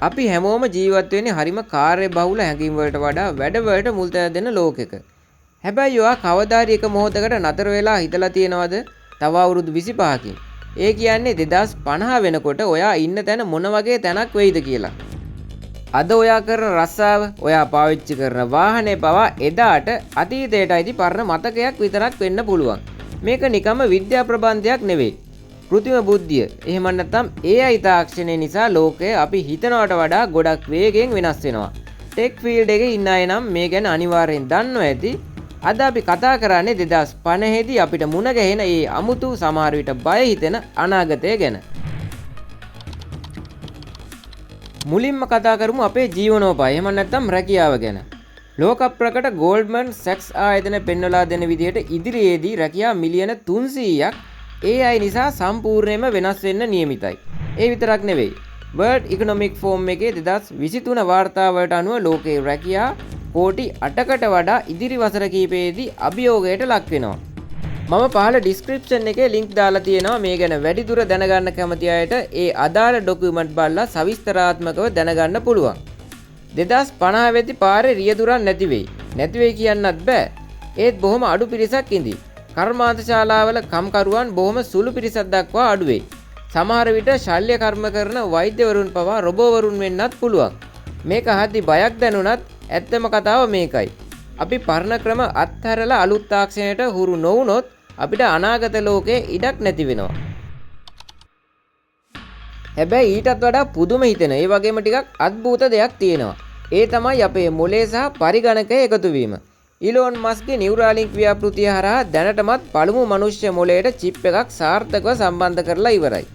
අපි හැමෝම ජීවත් වෙන්නේ හරිම කාර්යබහුල හැඟීම් වලට වඩා වැඩ වලට මුල් තැන දෙන ලෝකෙක. හැබැයි ඔයා කවදා හරි එක මොහොතකට නතර වෙලා හිතලා තියෙනවද? තව අවුරුදු 25කින්. ඒ කියන්නේ 2050 වෙනකොට ඔයා ඉන්න තැන මොන වගේ තැනක් වෙයිද කියලා. අද ඔයා කරන රස්සාව, ඔයා පාවිච්චි කරන වාහනේ පවා එදාට අතීතයට අයිති පරණ මතකයක් විතරක් වෙන්න පුළුවන්. මේක නිකම්ම විද්‍යා ප්‍රබන්ධයක් නෙවෙයි. කෘත්‍රිම බුද්ධිය. එහෙම නැත්නම් AI තාක්ෂණය නිසා ලෝකය අපි හිතනවට වඩා ගොඩක් වේගෙන් වෙනස් වෙනවා. ටෙක් ෆීල්ඩ් එකේ ඉන්න අය නම් මේ ගැන අනිවාර්යෙන් දන්නවා ඇති. අද අපි කතා කරන්නේ 2050 දී අපිට මුණ ගැහෙන ඒ අමුතු සමහර විට බය හිතෙන අනාගතය ගැන. මුලින්ම කතා කරමු අපේ ජීවනෝපාය එහෙම නැත්නම් රැකියාව ගැන. ලෝක ප්‍රකට ගෝල්ඩ්මන් සැක්ස් ආයතන පෙන්වලා දෙන විදිහට ඉදිරියේදී රැකියා මිලියන 300ක් AI නිසා සම්පූර්ණයෙන්ම වෙනස් වෙන්න නියමිතයි. ඒ විතරක් නෙවෙයි. World Economic Forum එකේ 2023 වාර්තාවලට අනුව ලෝකයේ රැකියා කෝටි 8කට වඩා ඉදිරි වසර කිහිපයේදී අභියෝගයට ලක් වෙනවා. මම පහළ ඩිස්ක්‍රිප්ෂන් එකේ ලින්ක් දාලා තියෙනවා මේ ගැන වැඩිදුර දැනගන්න කැමති අයට ඒ අදාළ ඩොකියුමන්ට් බලලා සවිස්තරාත්මකව දැනගන්න පුළුවන්. 2050 වෙද්දී පාරේ රියදුරන් නැති වෙයි. නැති වෙයි කියන්නත් බෑ. ඒත් බොහොම අඩු පිරිසක් ඉඳී. කර්මාන්ත ශාලාවල කම්කරුවන් බොහොම සුළු පිරිසක් දක්වා අඩු වෙයි. සමහර විට ශල්‍ය කර්ම කරන වෛද්‍යවරුන් පවා රොබෝවරුන් වෙන්නත් පුළුවන්. මේක අහද්දි බයක් දැනුණත් ඇත්තම කතාව මේකයි. අපි පරණ ක්‍රම අත්හැරලා අලුත් තාක්ෂණයට හුරු නොවුනොත් අපිට අනාගත ලෝකේ ඉඩක් නැති වෙනවා. හැබැයි ඊටත් වඩා පුදුම හිතෙන ඒ වගේම ටිකක් අద్భుත දෙයක් තියෙනවා. ඒ තමයි අපේ මොලේ සහ පරිගණකය එකතු වීම. ඉලෝන් මස්ක්ගේ නියුරාලින්ක් ව්‍යාපෘතිය හරහා දැනටමත් පළමු මනුෂ්‍ය මොලයට චිප් එකක් සාර්ථකව සම්බන්ධ කරලා ඉවරයි.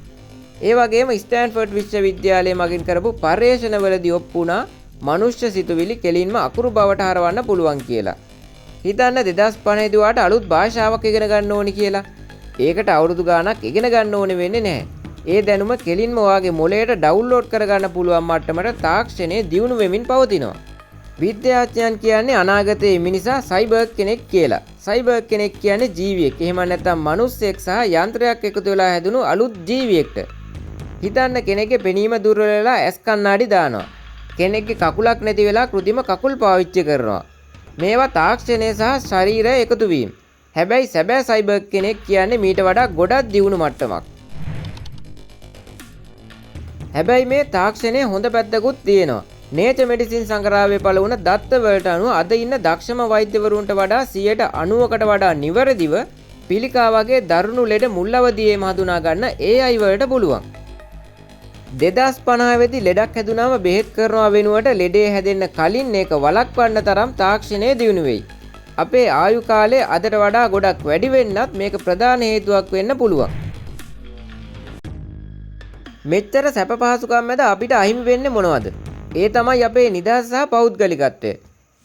ඒ වගේම ස්ටෑන්ෆර්ඩ් විශ්වවිද්‍යාලය මගින් කරපු පර්යේෂණවලදී ඔප්පු වුණා මනුෂ්‍ය සිතුවිලි කෙලින්ම අකුරු බවට හරවන්න පුළුවන් කියලා. හිතන්න 2050 දී වාට අලුත් භාෂාවක් ඉගෙන ගන්න ඕනි කියලා. ඒකට අවුරුදු ගාණක් ඉගෙන ගන්න ඕනේ වෙන්නේ නැහැ. ඒ දැනුම කෙලින්ම ඔයාගේ මොළයට ඩවුන්ලෝඩ් කරගන්න පුළුවන් මට්ටමට තාක්ෂණය දියුණු වෙමින් පවතිනවා. විද්‍යාඥයන් කියන්නේ අනාගතයේ මිනිසා සයිබර් කෙනෙක් කියලා. සයිබර් කෙනෙක් කියන්නේ ජීවියෙක්. එහෙම නැත්නම් මිනිස්සෙක් සහ යන්ත්‍රයක් එකතු වෙලා හැදුණු අලුත් ජීවියෙක්ට. හිතන්න කෙනෙක්ගේ පෙනීම දුර්වල වෙලා ඇස් කණ්ණාඩි දානවා. කෙනෙක්ගේ කකුලක් නැති වෙලා કૃතිම කකුල් පාවිච්චි කරනවා. මේවා තාක්ෂණය සහ ශරීරය එකතු වීම. හැබැයි සැබෑ සයිබර් කෙනෙක් කියන්නේ මීට වඩා ගොඩක් දියුණු මට්ටමක්. හැබැයි මේ තාක්ෂණයේ හොඳ පැත්තකුත් තියෙනවා. නේචර් මෙඩිසින් සංග්‍රහයේ පළ වුණ දත්ත වලට අනුව අද ඉන්න දක්ෂම වෛද්‍යවරුන්ට වඩා 90%කට වඩා නිවැරදිව පිළිකා වගේ දරුණු ලෙඩ මුල් අවදියේම හඳුනා ගන්න AI වලට පුළුවන්. 2050 වෙද්දී ලෙඩක් හැදුනාම බෙහෙත් කරනවා වෙනුවට ලෙඩේ හැදෙන්න කලින් ඒක වළක්වන්න තරම් තාක්ෂණය දියුණු වෙයි. අපේ ආයු කාලය අදට වඩා ගොඩක් වැඩි වෙන්නත් මේක ප්‍රධාන හේතුවක් වෙන්න පුළුවන්. මෙච්චර සැප පහසුකම් මැද අපිට අහිමි වෙන්නේ මොනවද? ඒ තමයි අපේ නිදහස සහ පෞද්ගලිකත්වය.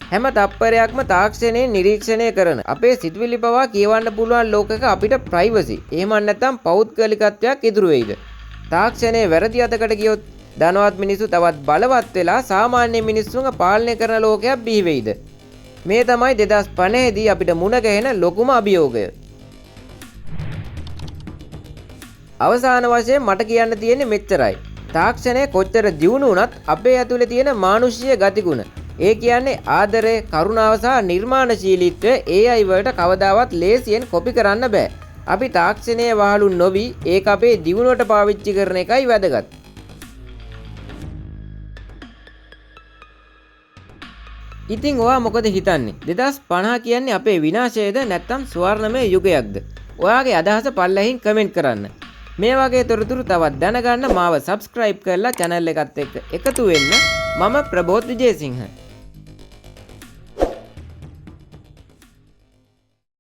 හැම තප්පරයක්ම තාක්ෂණයෙන් නිරීක්ෂණය කරන අපේ සිතුවිලි පවා කියවන්න පුළුවන් ලෝකයක අපිට ප්‍රයිවසි එහෙම නැත්නම් පෞද්ගලිකත්වයක් ඉතුරු වෙයිද? තාක්ෂණයේ වැරදි අතකට ගියොත් ධනවත් මිනිස්සු තවත් බලවත් වෙලා සාමාන්‍ය මිනිස්සුන්ව පාලනය කරන ලෝකයක් බිහි වෙයිද? මේ තමයි 2050 දී අපිට මුණ ගැහෙන ලොකුම අභියෝගය. අවසාන වශයෙන් මට කියන්න තියෙන්නේ මෙච්චරයි. තාක්ෂණය කොච්චර දියුණු වුණත් අපේ ඇතුලේ තියෙන මානුෂීය ගතිගුණ, ඒ කියන්නේ ආදරය, කරුණාව සහ නිර්මාණශීලීත්වය AI වලට කවදාවත් ලේසියෙන් කොපි කරන්න බෑ. අපි තාක්ෂණයේ වහලු නොවි ඒක අපේ දියුණුවට පාවිච්චි කරන එකයි වැදගත්. ඉතින් ඔයා මොකද හිතන්නේ? 2050 කියන්නේ අපේ විනාශයද නැත්නම් ස්වර්ණමය යුගයක්ද? ඔයාගේ අදහස පල්ලෙහින් කමෙන්ට් කරන්න. මේ වගේ තොරතුරු තවත් දැනගන්න මාව subscribe කරලා channel එකත් එක්ක එකතු වෙන්න. මම ප්‍රබෝධ් විජේසිංහ.